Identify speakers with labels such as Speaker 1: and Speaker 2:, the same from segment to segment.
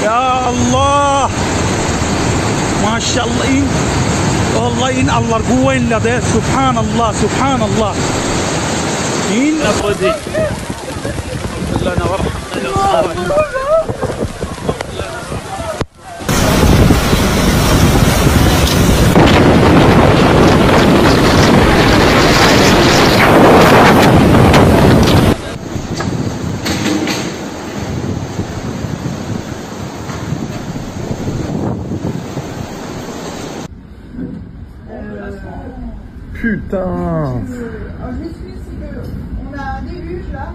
Speaker 1: Ya Allah. Maşallah in. Allah in Allah quwwata de. Subhanallah, subhanallah. In abadi. Allah warhamna.
Speaker 2: Putain!
Speaker 3: Alors, je m'excuse, c'est qu'on a un déluge là.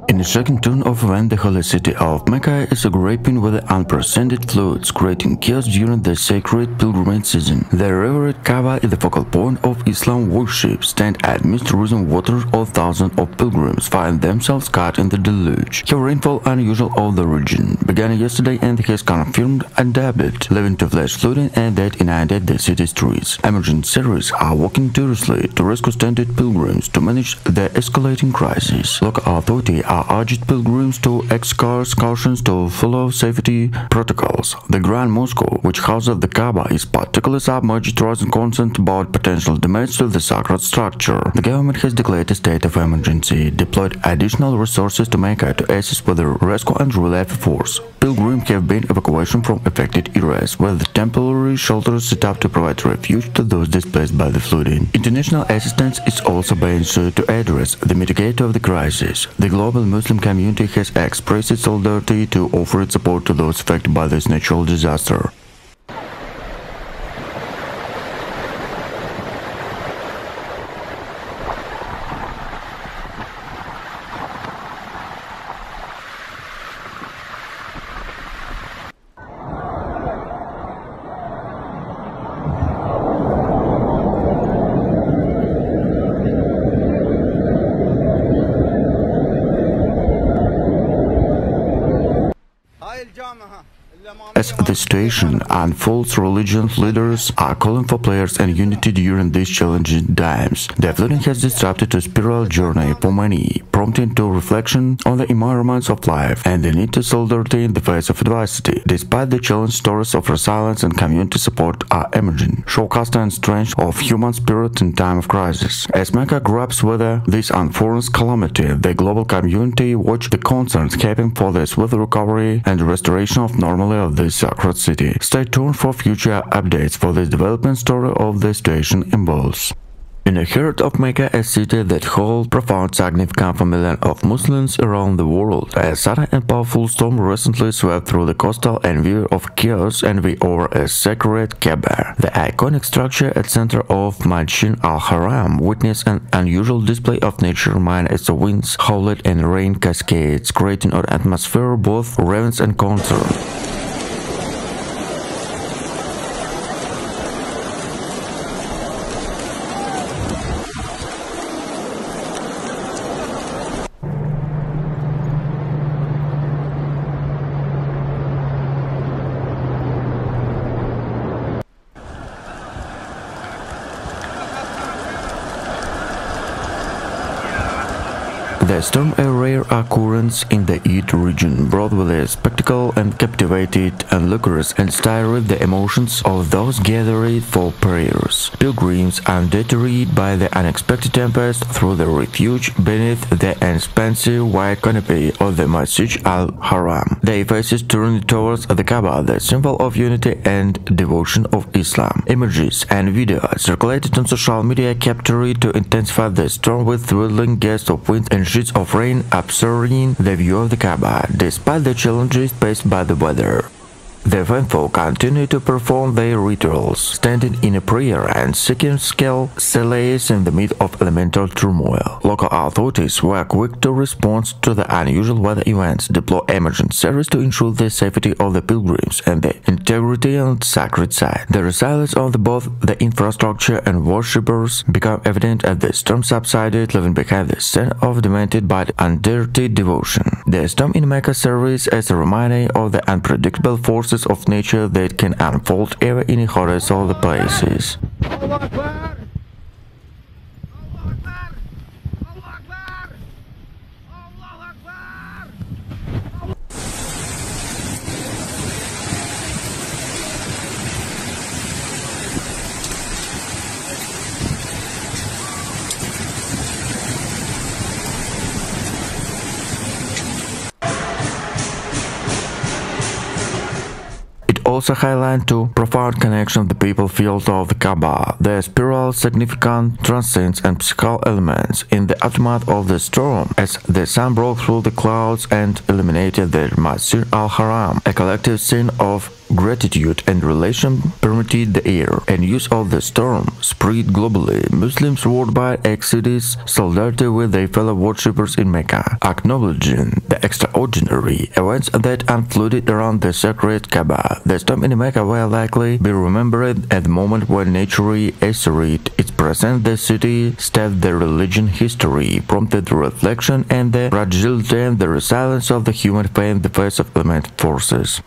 Speaker 4: In the second turn of event, the holy city of Mecca is grappling with unprecedented floods, creating chaos during the sacred pilgrimage season. The revered Kaaba is the focal point of Islam worship, stand amidst rising waters of thousands of pilgrims find themselves caught in the deluge. Heavy rainfall unusual of the region began yesterday and has confirmed unabated, leaving to flash flooding and that inundated the city's streets. Emergency services are working tirelessly to rescue stranded pilgrims to manage the escalating crisis. Local authorities are urged pilgrims to exercise cautions to follow safety protocols. The Grand Mosque, which houses the Kaaba, is particularly submerged, raising concerns about potential damage to the sacred structure. The government has declared a state of emergency, deployed additional resources to Mecca to assist with the rescue and relief efforts. Pilgrims have been evacuated from affected areas, where the temporary shelters set up to provide refuge to those displaced by the flooding. International assistance is also being sought to address the mitigation of the crisis. The global Muslim community has expressed its solidarity to offer its support to those affected by this natural disaster. As the situation unfolds, religious leaders are calling for prayers and unity during these challenging times. The flooding has disrupted a spiritual journey for many, prompting to reflection on the environments of life and the need to solidarity in the face of adversity. Despite the challenge, stories of resilience and community support are emerging, showcasing the strength of human spirit in time of crisis. As Mecca grapples with this unforeseen calamity, the global community watch the concerns happening for the swift recovery and restoration of normality of the sacred city. Stay tuned for future updates for this development story of the situation involves. In the heart of Mecca, a city that holds profound significance for millions of Muslims around the world, a sudden and powerful storm recently swept through the coastal envy of chaos and over a sacred Kaaba. The iconic structure at center of Masjid al-Haram witnessed an unusual display of nature mind as the winds howled and rain cascades, creating an atmosphere both reverence and concern. The storm, a rare occurrence in the East region, brought with a spectacle and captivated onlookers and stirred the emotions of those gathered for prayers. Pilgrims, undeterred by the unexpected tempest, threw the refuge beneath the expansive white canopy of the Masjid al-Haram. Their faces turned towards the Kaaba, the symbol of unity and devotion of Islam. Images and videos circulated on social media captured to intensify the storm with thrilling gusts of wind and sheets of rain obscuring the view of the Kaaba, despite the challenges faced by the weather. The faithful continue to perform their rituals, standing in a prayer and seeking solace in the midst of elemental turmoil. Local authorities were quick to respond to the unusual weather events, deploy emergency service to ensure the safety of the pilgrims and the integrity of the sacred site. The resilience of both the infrastructure and worshippers became evident as the storm subsided, leaving behind the scene of demented but undeterred devotion. The storm in Mecca serves as a reminder of the unpredictable forces of nature that can unfold ever in the hottest of the places. also highlight the profound connection the people feel to the Kaaba. The spiritual significance, transcends and psychical elements in the aftermath of the storm, as the sun broke through the clouds and illuminated the Masjid al-Haram. A collective scene of gratitude and relation permeated the air, and use of the storm spread globally. Muslims worldwide expressed solidarity with their fellow worshippers in Mecca, acknowledging the extraordinary events that unfolded around the sacred Kaaba. The storm in Mecca will likely be remembered at the moment when nature asserted its presence. The city stabbed the religion history, prompted reflection and the fragility and the resilience of the human faith in the face of element forces.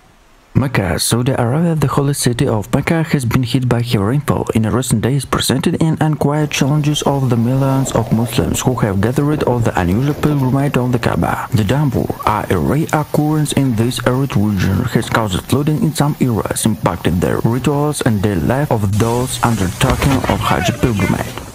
Speaker 4: Mecca, Saudi Arabia. The holy city of Mecca has been hit by heavy rainfall in recent days, presented in unquiet challenges of the millions of Muslims who have gathered on the unusual pilgrimage on the Kaaba. The downpour, a rare occurrence in this arid region, has caused flooding in some areas, impacting the rituals and daily life of those undertaking of Hajj pilgrimage.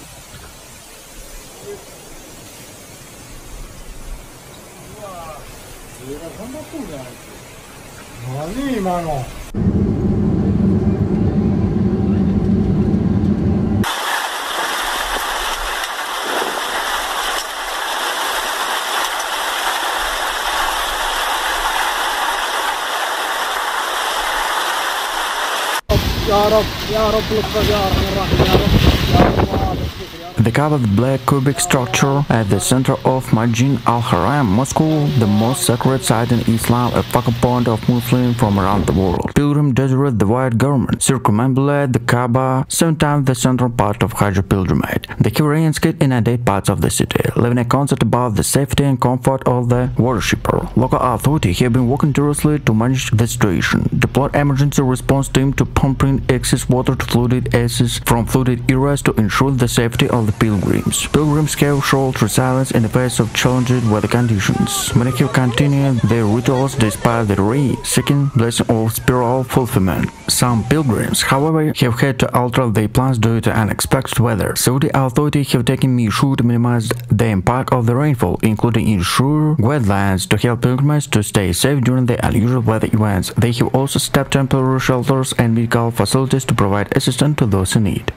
Speaker 4: The Kaaba, the black cubic structure at the center of Masjid al-Haram Mosque, the most sacred site in Islam, a focal point of Muslims from around the world. Pilgrims decorate the white garment, circumambulate the Kaaba, sometimes the central part of Hajj pilgrimage. The Koreans get inundated parts of the city, leaving a concern about the safety and comfort of the worshipper. Local authorities have been working tirelessly to manage the situation, deployed emergency response team to pumping excess water to flooded areas from flooded areas to ensure the safety of the pilgrims. Pilgrims have shown resilience in the face of challenging weather conditions. Many have continued their rituals despite the rain, seeking blessing of spiritual fulfillment. Some pilgrims, however, have had to alter their plans due to unexpected weather. Saudi authorities have taken measures to minimize the impact of the rainfall, including ensure wetlands to help pilgrims to stay safe during the unusual weather events. They have also stepped temporary shelters and medical facilities to provide assistance to those in need.